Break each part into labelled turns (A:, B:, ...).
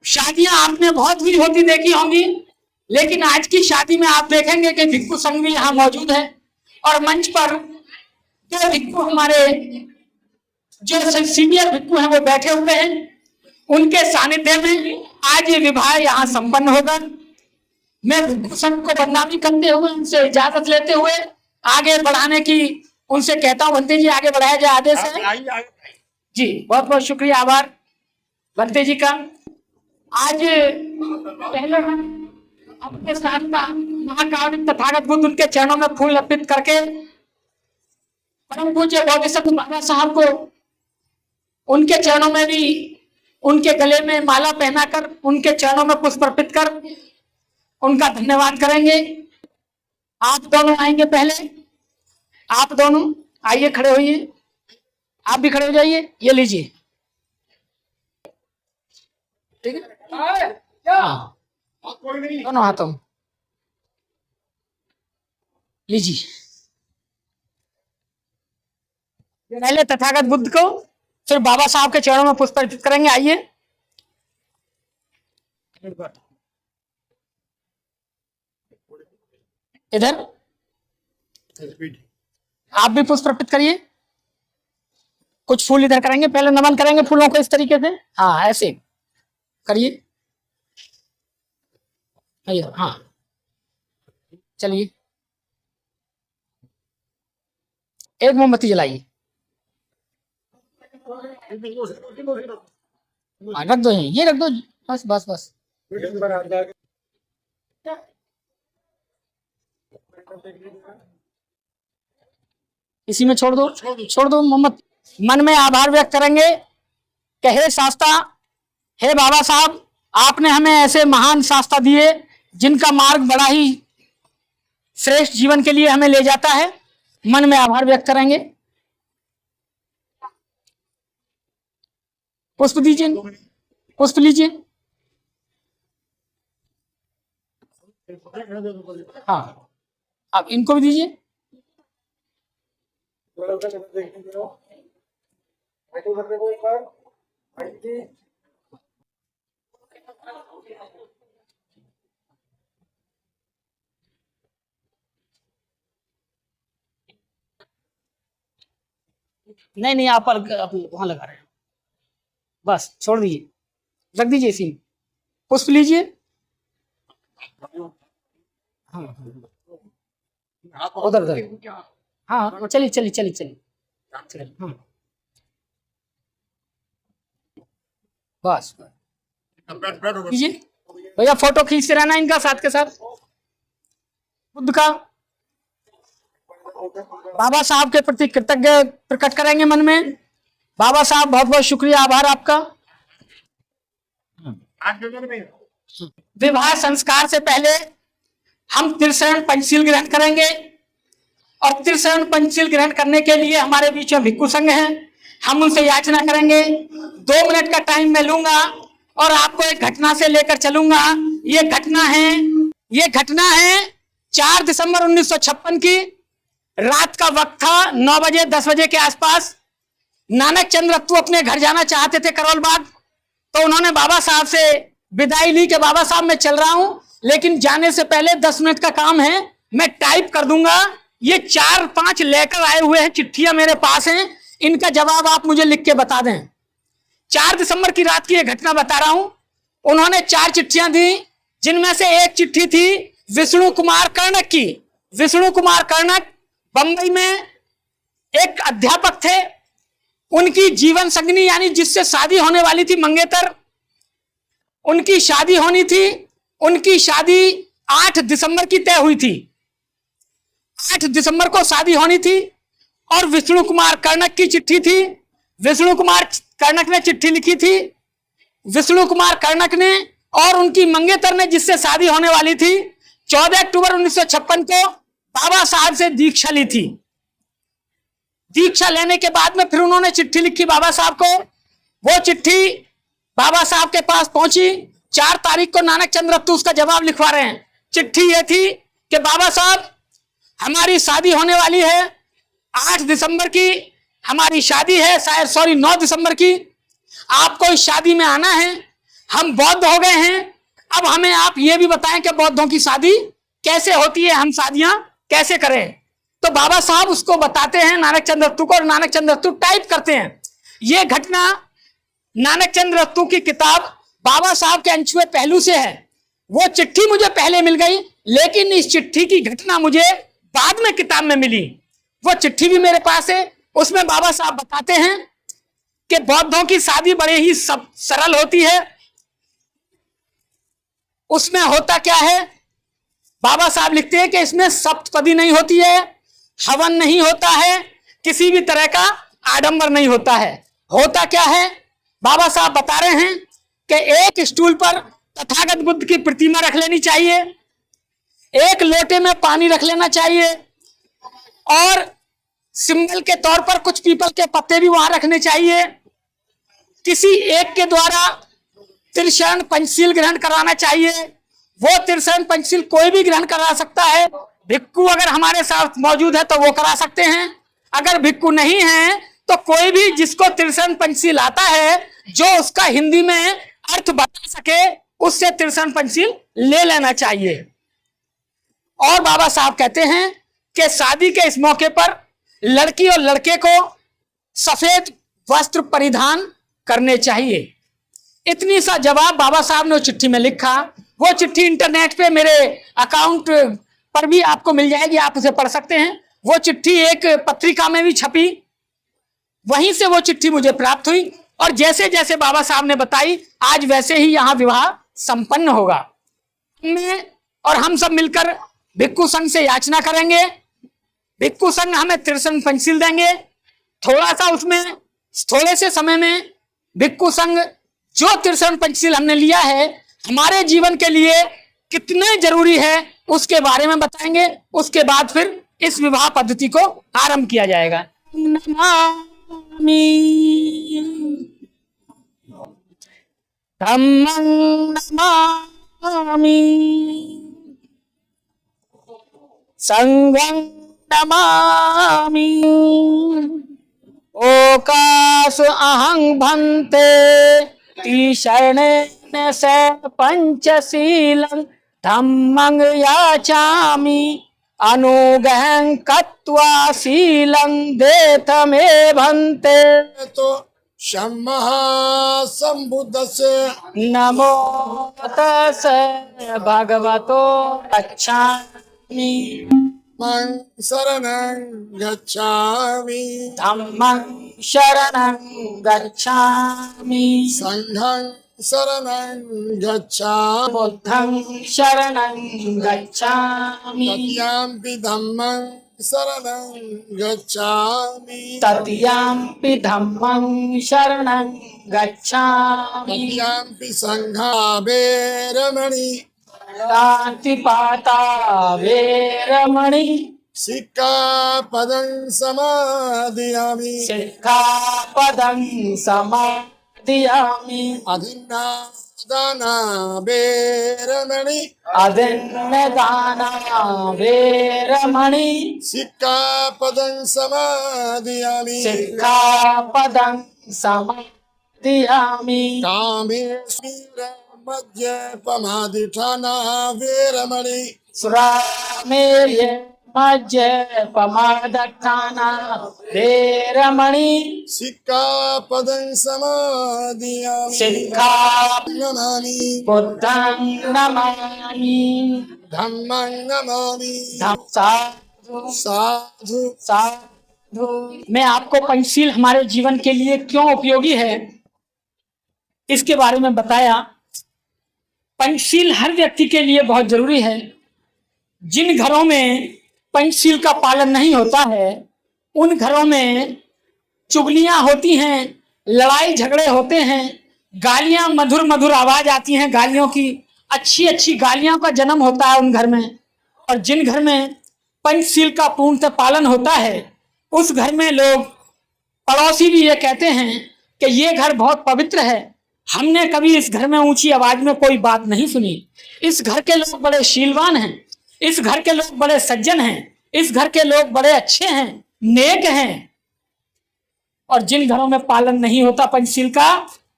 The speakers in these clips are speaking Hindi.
A: शादियां आपने बहुत हुई होती देखी होंगी, लेकिन आज की शादी में आप देखेंगे कि भिक्खु संघ भी यहाँ मौजूद है और मंच पर दो भिक्खु हमारे जो सीनियर भिक्खु हैं वो बैठे हुए हैं। उनके सानिध्य में आज ये विवाह यहाँ संपन्न होगा। मैं भिक्खु संघ को बदनामी करते हुए उनसे इजाजत लेते हुए आगे बढ़ाने की उनसे कहता हूँ। बंते जी आगे बढ़ाया जाए आदेश है जी। बहुत बहुत शुक्रिया, आभार बंते जी का। आज पहले अपने साथ महाकाव्य तथागत बुद्ध उनके चरणों में फूल अर्पित करके परम पूज्य बोधिसत्व बाबा साहब को उनके चरणों में भी उनके गले में माला पहनाकर उनके चरणों में पुष्प अर्पित कर उनका धन्यवाद करेंगे। आप दोनों आएंगे, पहले आप दोनों आइए, खड़े होइए, आप भी खड़े हो जाइए। ये लीजिए, ठीक है, दोनों हाथों में लीजिए। पहले तथागत बुद्ध को फिर बाबा साहब के चरणों में पुष्प अर्पित करेंगे। आइए, इधर आप भी पुष्प अर्पित करिए। कुछ फूल इधर करेंगे, पहले नमन करेंगे फूलों को इस तरीके से। हाँ, ऐसे करिए। हाँ, चलिए, एक मोमबत्ती जलाइए। रख दो, ये रख दो, बस बस बस। इसी में छोड़ दो मोमबत्ती। मन में आभार व्यक्त करेंगे कि हे शास्ता, हे बाबा साहब, आपने हमें ऐसे महान शास्ता दिए जिनका मार्ग बड़ा ही श्रेष्ठ जीवन के लिए हमें ले जाता है। मन में आभार व्यक्त करेंगे। पुष्प दीजिए, पुष्प लीजिए। हाँ, अब इनको भी दीजिए। नहीं, आप वहां लगा रहे हैं, बस छोड़ दीजिए, रख दीजिए इसी में। पुष्प लीजिए। उधर हाँ, चलिए। हाँ, बस लीजिए भैया, फोटो खींचते रहना इनका साथ के साथ बुद्ध का। बाबा साहब के प्रति कृतज्ञ प्रकट करेंगे मन में। बाबा साहब, बहुत बहुत शुक्रिया, आभार आपका। विवाह संस्कार से पहले हम त्रिशरण पंचशील ग्रहण करेंगे और त्रिशरण पंचशील ग्रहण करने के लिए हमारे बीच में भिक्खु संघ हैं। हम उनसे याचना करेंगे। 2 मिनट का टाइम मैं लूंगा और आपको एक घटना से लेकर चलूंगा। ये घटना है 4 दिसंबर 1956 की रात का वक्त था। 9 बजे 10 बजे के आसपास नानक चंद्र रत्तू अपने घर जाना चाहते थे करोल बाग, तो उन्होंने बाबा साहब से विदाई ली कि बाबा साहब मैं चल रहा हूं, लेकिन जाने से पहले 10 मिनट का काम है, मैं टाइप कर दूंगा। ये 4-5 लेकर आए हुए हैं, चिट्ठियां मेरे पास हैं, इनका जवाब आप मुझे लिख के बता दें। 4 दिसंबर की रात की यह घटना बता रहा हूं। उन्होंने 4 चिट्ठियां दी, जिनमें से एक चिट्ठी थी विष्णु कुमार कर्णक की। विष्णु कुमार कर्णक बंबई में एक अध्यापक थे। उनकी जीवन संगनी यानी जिससे शादी होने वाली थी मंगेतर, उनकी शादी होनी थी। उनकी शादी 8 दिसंबर की तय हुई थी। 8 दिसंबर को शादी होनी थी और विष्णु कुमार कर्णक की चिट्ठी थी। विष्णु कुमार कर्णक ने चिट्ठी लिखी थी। विष्णु कुमार कर्णक ने और उनकी मंगेतर ने जिससे शादी होने वाली थी 14 अक्टूबर 1956 को बाबा साहब से दीक्षा ली थी। दीक्षा लेने के बाद में फिर उन्होंने चिट्ठी लिखी बाबा साहब को। वो चिट्ठी बाबा साहब के पास पहुंची। 4 तारीख को नानक चंद्र रत्तू उसका जवाब लिखवा रहे हैं। चिट्ठी ये थी कि बाबा साहब, हमारी शादी होने वाली है 8 दिसंबर की हमारी शादी है, शायद 9 दिसंबर की। आपको इस शादी में आना है। हम बौद्ध हो गए हैं, अब हमें आप ये भी बताएं कि बौद्धों की शादी कैसे होती है, हम शादियां कैसे करें। तो बाबा साहब उसको बताते हैं नानक चंद रत्तू को, और नानक चंद रत्तू टाइप करते हैं। ये घटना नानक चंद रत्तू की किताब बाबा साहब के अनछुए पहलू से है। वो चिट्ठी मुझे पहले मिल गई, लेकिन इस चिट्ठी की घटना मुझे बाद में किताब में मिली। वो चिट्ठी भी मेरे पास है, उसमें बाबा साहब बताते हैं कि बौद्धों की शादी बड़े ही सरल होती है। उसमें होता क्या है, बाबा साहब लिखते हैं कि इसमें सप्तपदी नहीं होती है, हवन नहीं होता है, किसी भी तरह का आडंबर नहीं होता है। होता क्या है, बाबा साहब बता रहे हैं कि एक स्टूल पर तथागत बुद्ध की प्रतिमा रख लेनी चाहिए, एक लोटे में पानी रख लेना चाहिए, और सिंबल के तौर पर कुछ पीपल के पत्ते भी वहां रखने चाहिए। किसी एक के द्वारा त्रिशरण पंचशील ग्रहण कराना चाहिए। वो त्रिशरण पंचशील कोई भी ग्रहण करा सकता है। भिक्खु अगर हमारे साथ मौजूद है तो वो करा सकते हैं, अगर भिक्खु नहीं है तो कोई भी जिसको त्रिशरण पंचशील आता है, जो उसका हिंदी में अर्थ बता सके, उससे त्रिशरण पंचशील ले लेना चाहिए। और बाबा साहब कहते हैं कि शादी के इस मौके पर लड़की और लड़के को सफेद वस्त्र परिधान करने चाहिए। इतनी सा जवाब बाबा साहब ने चिट्ठी में लिखा। वो चिट्ठी इंटरनेट पे मेरे अकाउंट पर भी आपको मिल जाएगी, आप उसे पढ़ सकते हैं। वो चिट्ठी एक पत्रिका में भी छपी, वहीं से वो चिट्ठी मुझे प्राप्त हुई, और जैसे जैसे बाबा साहब ने बताई, आज वैसे ही यहाँ विवाह संपन्न होगा। मैं और हम सब मिलकर भिक्खु संघ से याचना करेंगे, भिक्खु संघ हमें त्रिशरण पंचशील देंगे। थोड़ा सा उसमें थोड़े से समय में भिक्खु संघ जो त्रिशरण पंचशील हमने लिया है हमारे जीवन के लिए कितने जरूरी है उसके बारे में बताएंगे। उसके बाद फिर इस विवाह पद्धति को आरंभ किया जाएगा। धम्मं नमामि, संघं नमामि, ओकासु अहं भन्ते त्रिशरणेन स पंचशीलं धम्मं याचामि अनुगहं कत्वा शीलं देतमे भन्ते।
B: तो शम्मः सम्बुद्धस्य
A: नमो तस्से भगवतो गच्छामि,
B: धम्मं शरणं गच्छामि,
A: धम्मं शरणं गच्छामि,
B: संघं शरणं गच्छामि,
A: बुद्धं शरणं गच्छामि,
B: तस्याम्पि धम्मं शरणं गच्छामि,
A: तस्याम्पि धम्मं शरणं गच्छामि,
B: तस्याम्पि संघं वैरमणि,
A: शान्तिपाता वेरमणि,
B: सिक्खापदं समादयामि,
A: सिक्खापदं समादयामि,
B: अधिन्नादाना वैरमणि,
A: अदिन्नदाना वेरमणि,
B: सिक्खापदं समादयामि,
A: सिक्खापदं समादयामि,
B: कामेश्वर मद्यपमादिठाना वैरमणि,
A: सुरामेर्य मज्जपमादठाना वेरमणि,
B: सिक्खापदं समादयामि,
A: सिक्खापदं
B: नमामि,
A: बुद्धं नमामि,
B: धम्मं नमामि,
A: साधु
B: साधु
A: साधु। मैं आपको पंचशील हमारे जीवन के लिए क्यों उपयोगी है इसके बारे में बताया। पंचशील हर व्यक्ति के लिए बहुत जरूरी है। जिन घरों में पंचशील का पालन नहीं होता है उन घरों में चुगलियां होती हैं, लड़ाई झगड़े होते हैं, गालियां मधुर मधुर आवाज आती हैं, गालियों की अच्छी अच्छी गालियों का जन्म होता है उन घर में। और जिन घर में पंचशील का पूर्णतः पालन होता है उस घर में लोग, पड़ोसी भी ये कहते हैं कि ये घर बहुत पवित्र है, हमने कभी इस घर में ऊंची आवाज में कोई बात नहीं सुनी, इस घर के लोग बड़े शीलवान हैं, इस घर के लोग बड़े सज्जन हैं, इस घर के लोग बड़े अच्छे हैं, नेक हैं। और जिन घरों में पालन नहीं होता पंचशील का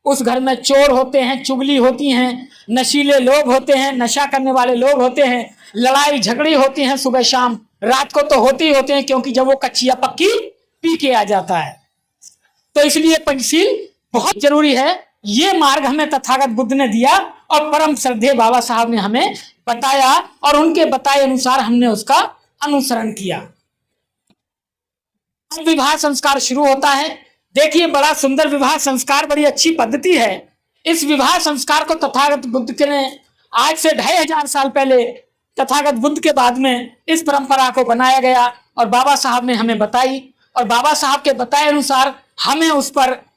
A: उस घर में चोर होते हैं, चुगली होती हैं, नशीले लोग होते हैं, नशा करने वाले लोग होते हैं, लड़ाई झगड़ी होती हैं सुबह शाम, रात को तो होते ही होते हैं, क्योंकि जब वो कच्चिया पक्की पी के आ जाता है। तो इसलिए पंचशील बहुत जरूरी है। ये मार्ग हमें तथागत बुद्ध ने दिया और परम श्रद्धेय बाबा साहब ने हमें बताया और उनके बताए अनुसार हमने उसका अनुसरण किया। विवाह संस्कार शुरू होता है। देखिए, बड़ा सुंदर विवाह संस्कार, बड़ी अच्छी पद्धति है। इस विवाह संस्कार को तथागत बुद्ध के ने आज से 2500 साल पहले तथागत बुद्ध के बाद में इस परंपरा को बनाया गया और बाबा साहब ने हमें बताई और बाबा साहब के बताए अनुसार हमें उस पर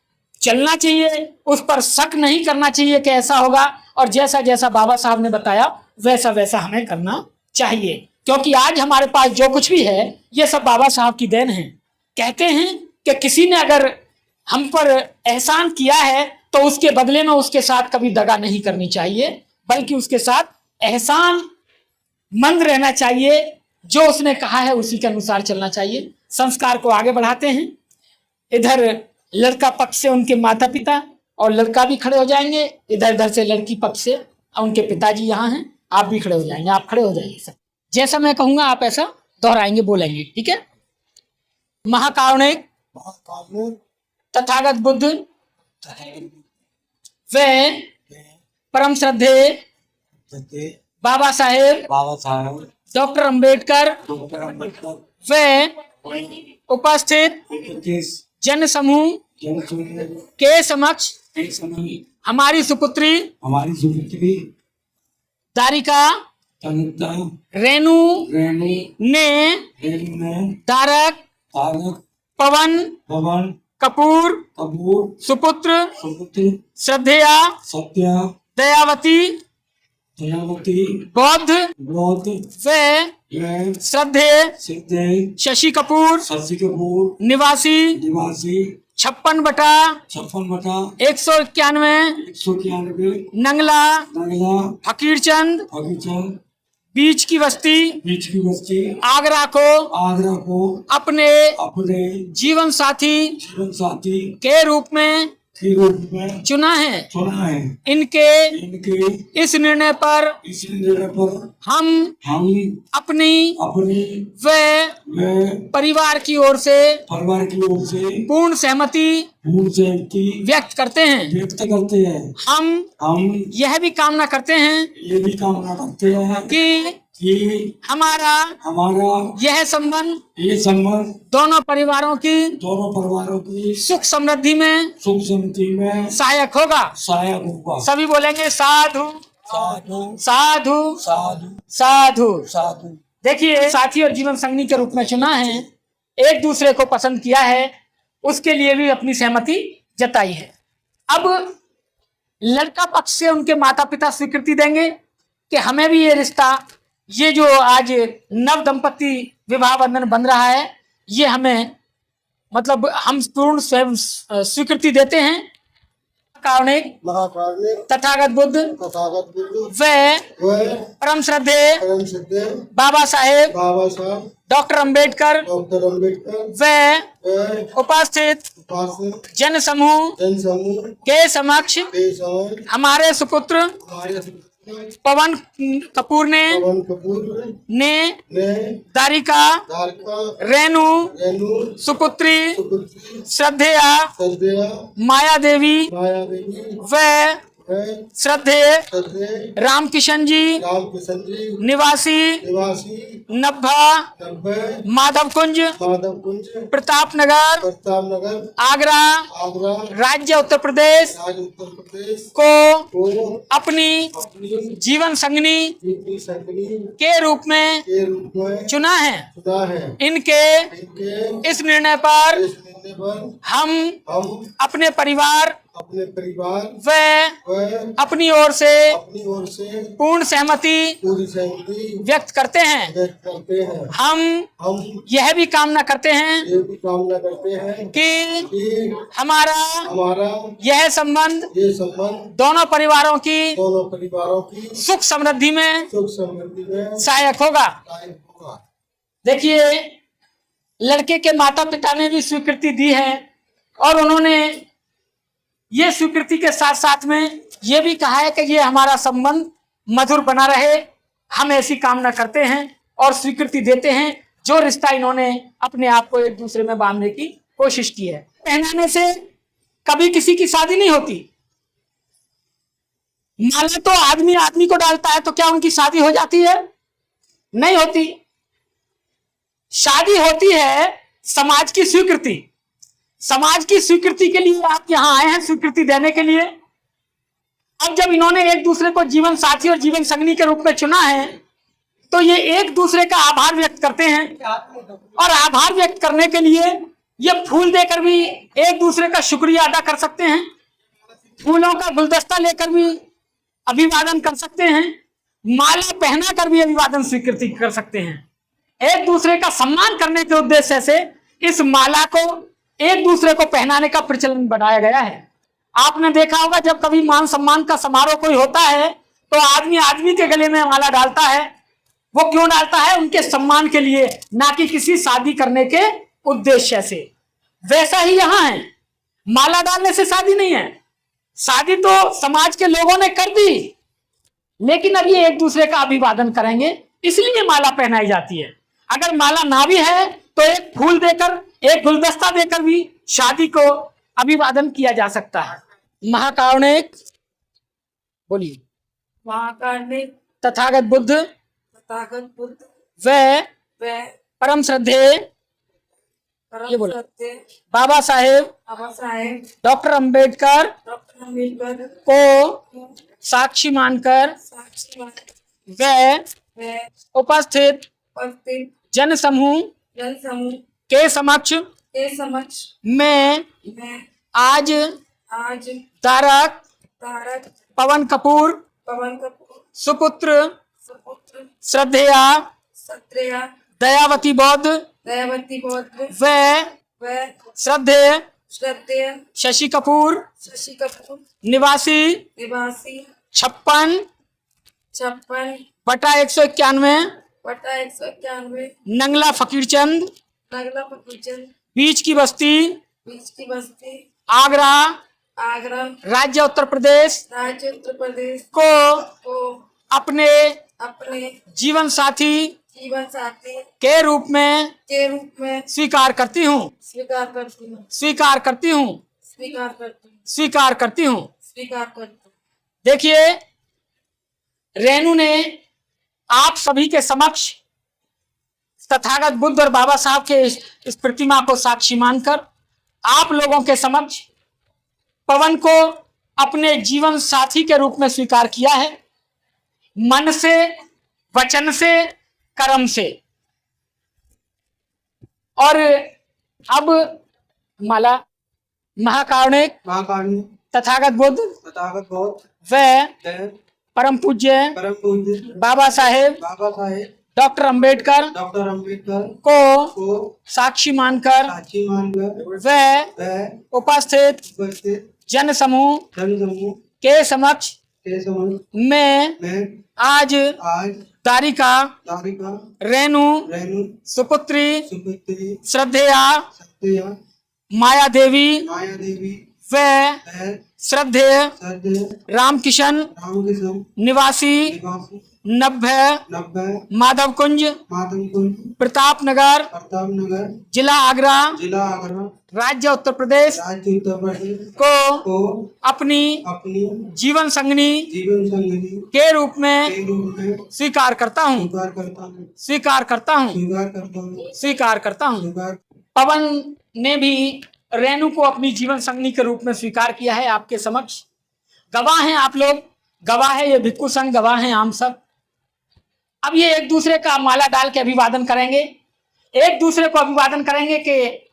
A: चलना चाहिए, उस पर शक नहीं करना चाहिए कि ऐसा होगा, और जैसा जैसा बाबा साहब ने बताया वैसा वैसा हमें करना चाहिए, क्योंकि आज हमारे पास जो कुछ भी है ये सब बाबा साहब की देन है। कहते हैं कि किसी ने अगर हम पर एहसान किया है तो उसके बदले में उसके साथ कभी दगा नहीं करनी चाहिए, बल्कि उसके साथ एहसान मंद रहना चाहिए। जो उसने कहा है उसी के अनुसार चलना चाहिए। संस्कार को आगे बढ़ाते हैं। इधर लड़का पक्ष से उनके माता पिता और लड़का भी खड़े हो जाएंगे, इधर इधर से लड़की पक्ष से उनके पिताजी यहाँ हैं, आप भी खड़े हो जाएंगे। आप खड़े हो जाइए सब, जैसा मैं कहूँगा आप ऐसा दोहराएंगे, बोलेंगे, ठीक है। महाकारुणिक तथागत बुद्ध वे परम श्रद्धेय बाबा साहेब डॉक्टर अंबेडकर वे उपस्थित जन समूह के समक्ष हमारी सुपुत्री दारिका रेणु ने तारक पवन कपूर सुपुत्र श्रद्धेया दयावती बौद्ध व श्रद्धेय शशि कपूर निवासी 56/191 नंगला फकीरचंद बीच की बस्ती आगरा को अपने जीवन साथी के रूप में चुना है। इनके इस निर्णय पर हम अपनी व परिवार की ओर से पूर्ण सहमति व्यक्त करते हैं। हम यह भी कामना करते हैं कि हमारा यह संबंध दोनों परिवारों की सुख समृद्धि में सहायक होगा। सभी बोलेंगे साधु साधु साधु साधु। देखिए, साथी और जीवन संगनी के रूप में चुना है, एक दूसरे को पसंद किया है, उसके लिए भी अपनी सहमति जताई है। अब लड़का पक्ष से उनके माता पिता स्वीकृति देंगे कि हमें भी ये रिश्ता, ये जो आज नव दंपति विवाह बंधन बन रहा है, ये हमें मतलब हम पूर्ण स्वयं स्वीकृति देते हैं। कारुणिक तथागत बुद्ध व परम श्रद्धेय बाबा साहेब डॉक्टर अंबेडकर व उपस्थित जन समूह के समक्ष हमारे सुपुत्र पवन कपूर ने दारिका रेणु सुपुत्री श्रद्धेया माया देवी व श्रद्धेय रामकिशन जी निवासी नब्बा माधव कुंज प्रताप नगर आगरा राज्य उत्तर प्रदेश को अपनी जीवन संगनी के रूप में चुना है। इनके इस निर्णय पर हम अपने परिवार व अपनी ओर से पूर्ण सहमति व्यक्त करते हैं। हम यह भी कामना करते हैं कि हमारा यह संबंध दोनों परिवारों की सुख समृद्धि में सहायक होगा। देखिए, लड़के के माता पिता ने भी स्वीकृति दी है और उन्होंने ये स्वीकृति के साथ साथ में ये भी कहा है कि ये हमारा संबंध मधुर बना रहे, हम ऐसी कामना करते हैं और स्वीकृति देते हैं जो रिश्ता इन्होंने अपने आप को एक दूसरे में बांधने की कोशिश की है। पहनाने से कभी किसी की शादी नहीं होती। माला तो आदमी आदमी को डालता है, तो क्या उनकी शादी हो जाती है? नहीं होती। शादी होती है समाज की स्वीकृति। समाज की स्वीकृति के लिए आप यहां आए हैं, स्वीकृति देने के लिए। अब जब इन्होंने एक दूसरे को जीवन साथी और जीवन संगनी के रूप में चुना है, तो ये एक दूसरे का आभार व्यक्त करते हैं और आभार व्यक्त करने के लिए ये फूल देकर भी एक दूसरे का शुक्रिया अदा कर सकते हैं, फूलों का गुलदस्ता लेकर भी अभिवादन कर सकते हैं, माला पहना कर भी अभिवादन स्वीकृति कर सकते हैं। एक दूसरे का सम्मान करने के उद्देश्य से इस माला को एक दूसरे को पहनाने का प्रचलन बढ़ाया गया है। आपने देखा होगा जब कभी मान सम्मान का समारोह कोई होता है तो आदमी आदमी के गले में माला डालता है। वो क्यों डालता है? उनके सम्मान के लिए, ना कि किसी शादी करने के उद्देश्य से। वैसा ही यहां है, माला डालने से शादी नहीं है। शादी तो समाज के लोगों ने कर दी, लेकिन अब ये एक दूसरे का अभिवादन करेंगे, इसलिए माला पहनाई जाती है। अगर माला ना भी है तो एक फूल देकर, एक गुलदस्ता देकर भी शादी को अभिवादन किया जा सकता है। महाकारुणिक बोलिए।
C: महाकारुणिक
A: तथागत बुद्ध
C: तथागत बुद्ध
A: व परम श्रद्धेय ये बोलो बाबा साहेब डॉक्टर अंबेडकर
C: डॉक्टर अम्बेडकर
A: को साक्षी मानकर व उपस्थित जन समूह के समक्ष मैं आज तारक पवन कपूर सुपुत्र श्रद्धेया दयावती बौद्ध व श्रद्धेय शशि कपूर निवासी 56/191 नंगला फकीरचंद बीच की बस्ती आगरा राज्य उत्तर प्रदेश को अपने जीवन साथी के रूप में स्वीकार करती हूँ। देखिए, रेणु ने आप सभी के समक्ष तथागत बुद्ध और बाबा साहब के इस प्रतिमा को साक्षी मानकर आप लोगों के समक्ष पवन को अपने जीवन साथी के रूप में स्वीकार किया है, मन से, वचन से, कर्म से। और अब माला महाकारुणिक तथागत बुद्ध व परम पूज्य बाबा साहेब डॉक्टर अंबेडकर को साक्षी मानकर व उपस्थित जन समूह के समक्ष मैं आज तारिका रेणु सुपुत्री श्रद्धेया माया देवी व श्रद्धेय रामकिशन निवासी 90 माधव कुंज प्रताप नगर जिला आगरा राज्य उत्तर प्रदेश को अपनी जीवन संगनी के रूप में स्वीकार करता हूँ। पवन ने भी रेणु को अपनी जीवन संगनी के रूप में स्वीकार किया है। आपके समक्ष गवाह हैं, आप लोग गवाह है, ये भिक्खु संघ गवाह हैं, हम सब। अब ये एक दूसरे का माला डाल के अभिवादन करेंगे, एक दूसरे को अभिवादन करेंगे कि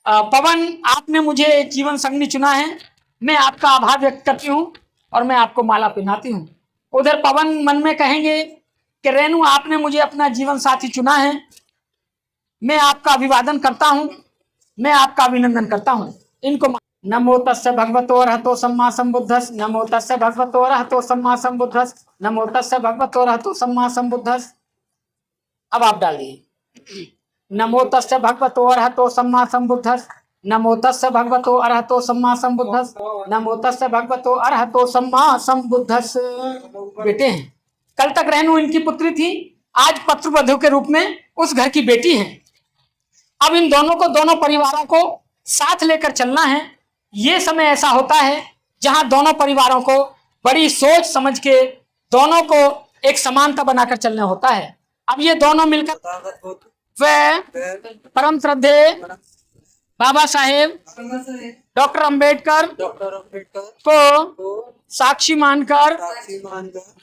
A: पवन, आपने मुझे जीवन संगनी चुना है, मैं आपका आभार व्यक्त करती हूँ और मैं आपको माला पहनाती हूँ। उधर पवन मन में कहेंगे कि रेणु, आपने मुझे अपना जीवन साथी चुना है, मैं आपका अभिवादन करता हूँ, मैं आपका अभिनंदन करता हूँ। इनको नमो तस्य भगवतो अरहतो सम्मा संबुद्धस्, नमो तस्य भगवतो अरहतो सम्मा संबुद्धस्, नमो तस्य भगवतो अरहतो सम्मा संबुद्धस्। अब आप डालिए नमो तस्य भगवतो अरहतो सम्मा संबुद्धस्, नमो तस्स भगवतो अरहतो सम्मा संबुद्धस्स। नमो तस्स भगवतो अरहतो सम्मा संबुद्धस्स। बेटे हैं, कल तक रेणु इनकी पुत्री थी, आज पत्रवधू के रूप में उस घर की बेटी हैं। अब इन दोनों को, दोनों परिवारों को साथ लेकर चलना है। ये समय ऐसा होता है जहां दोनों परिवारों को बड़ी सोच समझ के दोनों को एक समानता बनाकर चलना होता है। अब ये दोनों मिलकर वे परम श्रद्धेय बाबा साहेब डॉक्टर अंबेडकर को साक्षी मानकर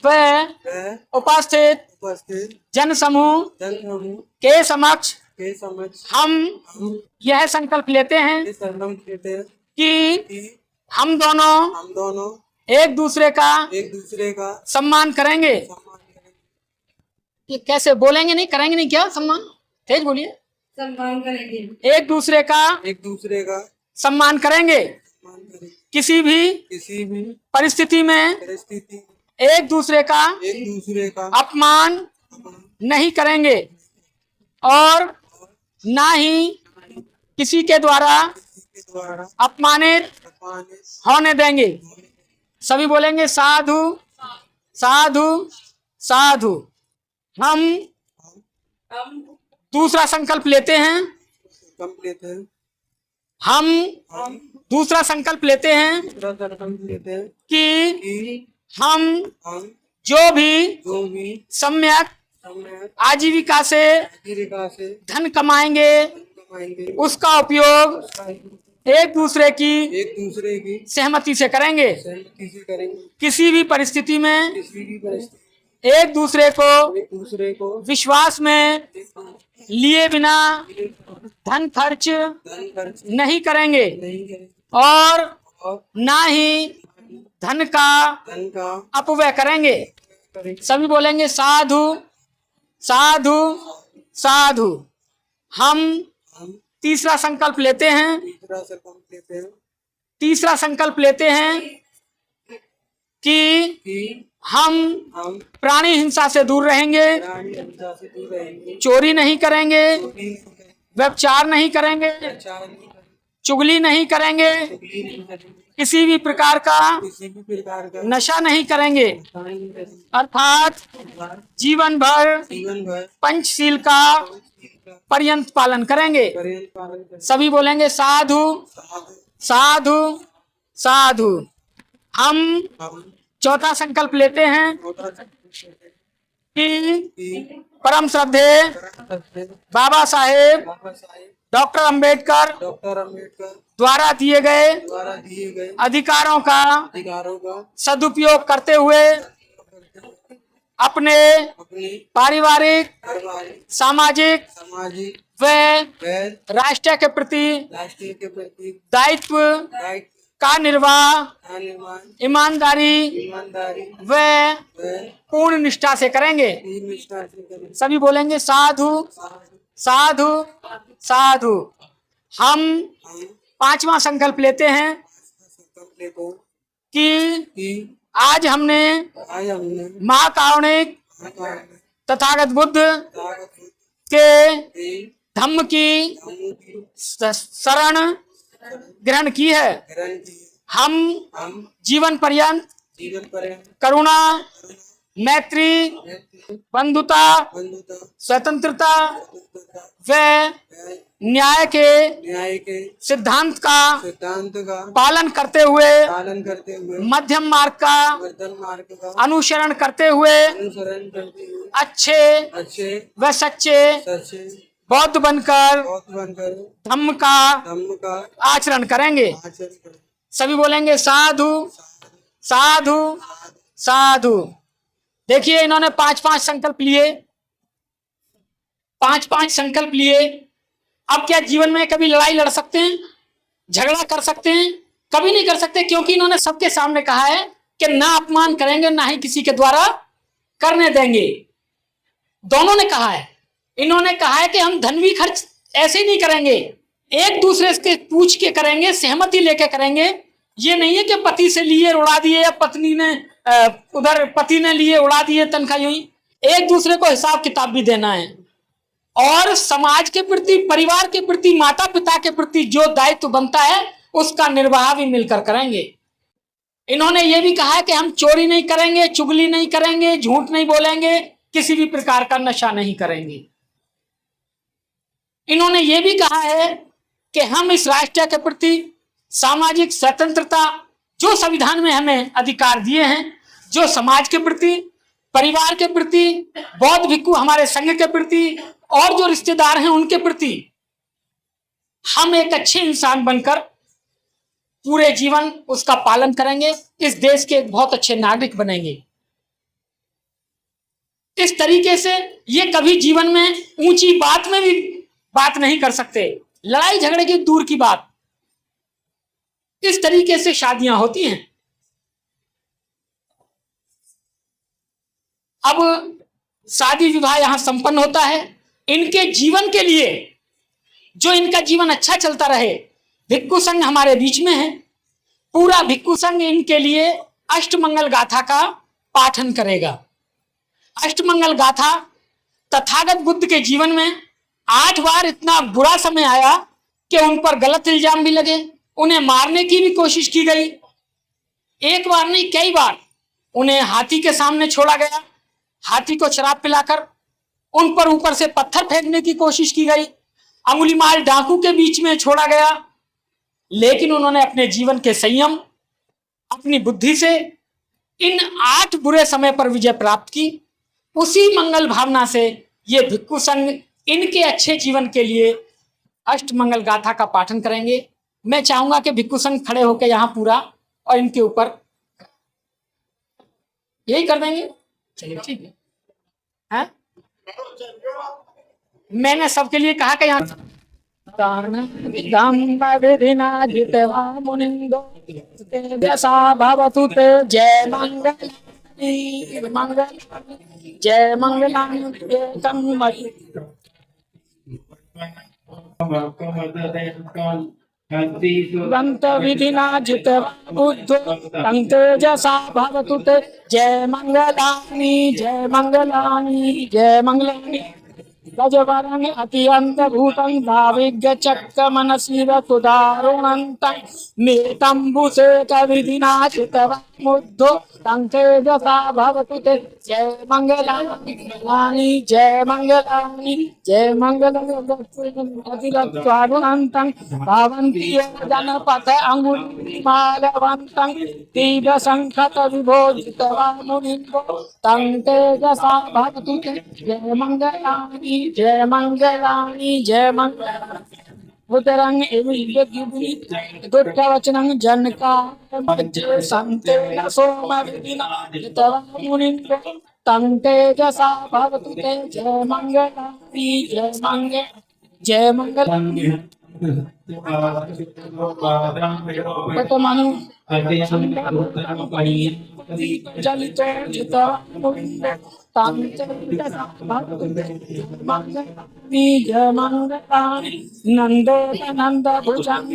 A: वे उपस्थित जन समूह के समक्ष हम यह संकल्प लेते हैं कि हम दोनों एक दूसरे का सम्मान करेंगे। ये कैसे बोलेंगे? नहीं करेंगे, नहीं क्या सम्मान? तेज बोलिए।
C: सम्मान करेंगे।
A: एक दूसरे का सम्मान करेंगे। किसी भी परिस्थिति में एक दूसरे का अपमान नहीं करेंगे और ना ही किसी के द्वारा अपमानित होने देंगे। सभी बोलेंगे साधु साधु साधु। हम दूसरा संकल्प लेते हैं। हम दूसरा संकल्प लेते हैं कि हम जो भी सम्यक आजीविका से धन कमाएंगे उसका उपयोग एक दूसरे की सहमति से करेंगे। किसी भी परिस्थिति में एक दूसरे को विश्वास में लिए बिना धन खर्च नहीं करेंगे और ना ही धन का अपव्यय करेंगे। सभी बोलेंगे साधु साधु साधु। हम तीसरा संकल्प लेते हैं। तीसरा संकल्प लेते हैं कि हम प्राणी हिंसा से दूर रहेंगे, चोरी नहीं करेंगे, व्यभिचार नहीं करेंगे, चुगली नहीं करेंगे, किसी भी प्रकार का नशा नहीं करेंगे, अर्थात जीवन भर पंचशील का पर्यंत पालन करेंगे। सभी बोलेंगे साधु साधु साधु। हम चौथा संकल्प लेते हैं कि परम श्रद्धेय बाबा साहेब डॉक्टर अंबेडकर द्वारा दिए गए अधिकारों का सदुपयोग करते हुए अपने पारिवारिक, सामाजिक व राष्ट्र के प्रति दायित्व का निर्वाह ईमानदारी व पूर्ण निष्ठा से करेंगे। सभी बोलेंगे साधु साधु साधु। हम पांचवा संकल्प लेते हैं कि आज हमने महाकारुणिक तथागत बुद्ध के धम्म की शरण ग्रहण की है। हम जीवन पर्यंत करुणा, मैत्री, बंधुता, स्वतंत्रता व न्याय के सिद्धांत का पालन करते हुए मध्यम मार्ग का अनुसरण करते हुए अच्छे व सच्चे बौद्ध बनकर धम्म का आचरण करेंगे। सभी बोलेंगे साधु साधु साधु। देखिए इन्होंने 5-5 संकल्प लिए, 5-5 संकल्प लिए। अब क्या जीवन में कभी लड़ाई लड़ सकते हैं, झगड़ा कर सकते हैं? कभी नहीं कर सकते, क्योंकि इन्होंने सबके सामने कहा है कि ना अपमान करेंगे ना ही किसी के द्वारा करने देंगे। दोनों ने कहा है। इन्होंने कहा है कि हम धन भी खर्च ऐसे ही नहीं करेंगे, एक दूसरे से पूछ के करेंगे, सहमति लेके करेंगे। ये नहीं है कि पति से लिए उड़ा दिए या पत्नी ने उधर पति ने लिए उड़ा दिए तनख्वाह। यूं ही एक दूसरे को हिसाब किताब भी देना है और समाज के प्रति, परिवार के प्रति, माता पिता के प्रति जो दायित्व बनता है उसका निर्वाह भी मिलकर करेंगे। इन्होंने ये भी कहा है कि हम चोरी नहीं करेंगे, चुगली नहीं करेंगे, झूठ नहीं बोलेंगे, किसी भी प्रकार का नशा नहीं करेंगे। इन्होंने ये भी कहा है कि हम इस राष्ट्र के प्रति सामाजिक स्वतंत्रता जो संविधान में हमें अधिकार दिए हैं, जो समाज के प्रति, परिवार के प्रति, बौद्ध भिक्षु हमारे संघ के प्रति और जो रिश्तेदार हैं उनके प्रति हम एक अच्छे इंसान बनकर पूरे जीवन उसका पालन करेंगे, इस देश के एक बहुत अच्छे नागरिक बनेंगे। इस तरीके से ये कभी जीवन में ऊंची बात में भी बात नहीं कर सकते, लड़ाई झगड़े की दूर की बात। इस तरीके से शादियां होती हैं। अब शादी विवाह यहां संपन्न होता है। इनके जीवन के लिए, जो इनका जीवन अच्छा चलता रहे, भिक्षु संघ हमारे बीच में है। पूरा भिक्षु संघ इनके लिए अष्टमंगल गाथा का पाठन करेगा। अष्टमंगल गाथा, तथागत बुद्ध के जीवन में 8 बार इतना बुरा समय आया कि उन पर गलत इल्जाम भी लगे, उन्हें मारने की भी कोशिश की गई। एक बार नहीं, कई बार उन्हें हाथी के सामने छोड़ा गया, हाथी को शराब पिलाकर उन पर ऊपर से पत्थर फेंकने की कोशिश की गई, अंगुलीमाल डाकू के बीच में छोड़ा गया। लेकिन उन्होंने अपने जीवन के संयम, अपनी बुद्धि से इन 8 बुरे समय पर विजय प्राप्त की। उसी मंगल भावना से ये भिक्षु संघ इनके अच्छे जीवन के लिए अष्टमंगल गाथा का पाठन करेंगे। मैं चाहूंगा कि भिक्षु संघ खड़े होकर यहाँ पूरा और इनके ऊपर यही कर देंगे। चलिए ठीक है, हैं? मैंने सबके लिए कहा कि यहाँ जय मंगल मंगल जय मंगलानी दंत विधिना जित बुद्ध तं तेजसा भवतु ते जय मंगलानी जय मंगलानी जय मंगलानी गजवरं अत्यंत भूतं भाविज्ञ चक्र मनसीव सुदारुणन्तं मेतंबुसेक विधिना चितवमुद्धो तं तेजसा भवतु ते जय मंगलानी जय मंगलानी जय मंगलानिरत्वारुणन्तं भवन्ति जनपथ अंगुलीमालवन्तं तीव्र संखत विभोजितवामुनिन्दो तं तेजसा भवतु ते जय मंगलानी जय मंगलानी जय मंगलानी उदरंग दुर्गवचनं जनका मज्जे संते सोम विधिना तवमुनिन्दो तं तेजसा भवतु ते जय मंगलानी जय मंगल जय मंगलानी पटमनु जलितो जितवमुनिन्दो तं तेजसा भवतु ते मंगलानी जय मंगलानी नंदो नंद भुजंग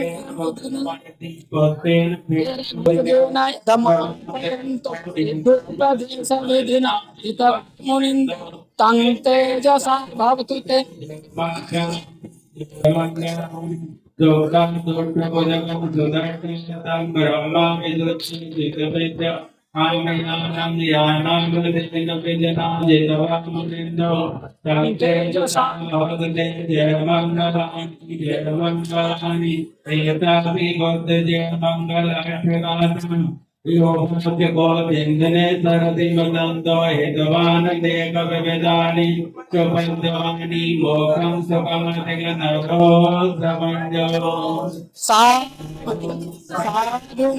A: विधिना मुनिन्दो तं तेजसा भवतु ते
D: गोविंदने सरति मदन्तो हेतवान देक विविधानि चोपद्यवानि मोक्षं सुखमतिगनरो समञ्जो
A: साधु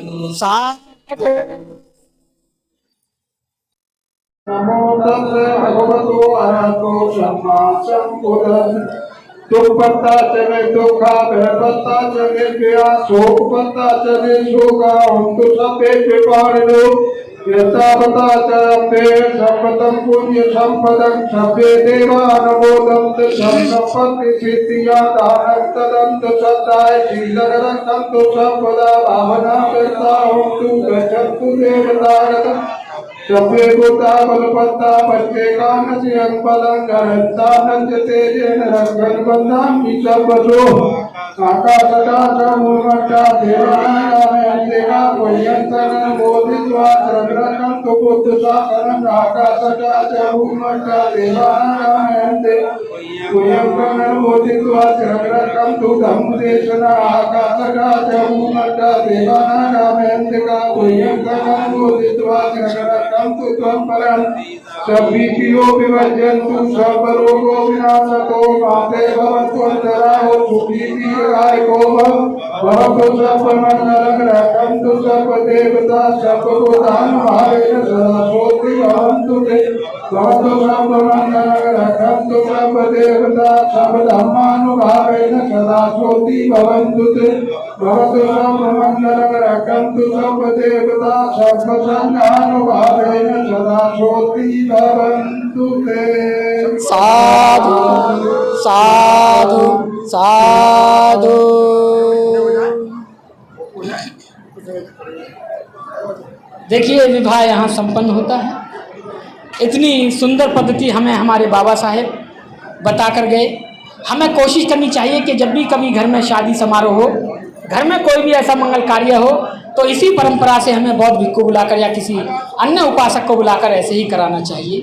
A: साधु
B: नमो तस्से भगवतो अरहतो सम्मा सम्बुद्धः दुख पत्ता चले दुखा, भय पत्ता चले भया, शोक पत्ता चले शोका, हम तो सबे पिपारिणो यथा पता चलते संपदं पुण्य संपदं सबे देवानुमोदन्त संपत्ति सिद्धिया दानं तदन्त सदाय शीलकरं संतो संपदा भावना करता हम तु गच्छन्तु देवतारकम् सभ्ये भूता बलपत्ता प्रत्येकानस्यं फलं गरन्तानं च तेजेन रङ्गन् बन्धामि सर्वतो आकाशदाचमूर्मट्टा देवानायामेन्देवा पुण्यन्तनं बोधित्वा सर्वरकं तु बुद्धसाकरम् आकाशदाचमूर्मट्टा देवानायामेन्दे पुण्यन्तनं बोधित्वा सर्वरकं तु धम्मदेशना आकाशदाचमूर्मट्टा देवानायामेन्देका पुण्यन्तनं बोधित्वा सर्वरकं तु त्वं परम् सभीतियो विवर्जन्तु सर्वरोगो विनाशतो माते भवन्तु अन्तरायो सुखीतिरायको भवतु सर्वमङ्गलं रक्षन्तु सर्वदेवता सर्वभूतानुभावेन सदा सोऽस्ति भवन्तु ते भवतु सर्वमङ्गलं रक्षन्तु सर्वदेवता सर्वधर्मानुभावेन सदा सोऽस्ति भवन्तु ते भवतु सर्वमङ्गलं रक्षन्तु सर्वदेवता सर्वसङ्घानुभावेन सदा सोऽस्ति भवन्तु ते।
A: साधु साधु साधु। देखिए विवाह यहाँ संपन्न होता है। इतनी सुंदर पद्धति हमें हमारे बाबा साहेब बता कर गए। हमें कोशिश करनी चाहिए कि जब भी कभी घर में शादी समारोह हो, घर में कोई भी ऐसा मंगल कार्य हो, तो इसी परंपरा से हमें बौद्ध भिक्खु बुलाकर या किसी अन्य उपासक को बुलाकर ऐसे ही कराना चाहिए।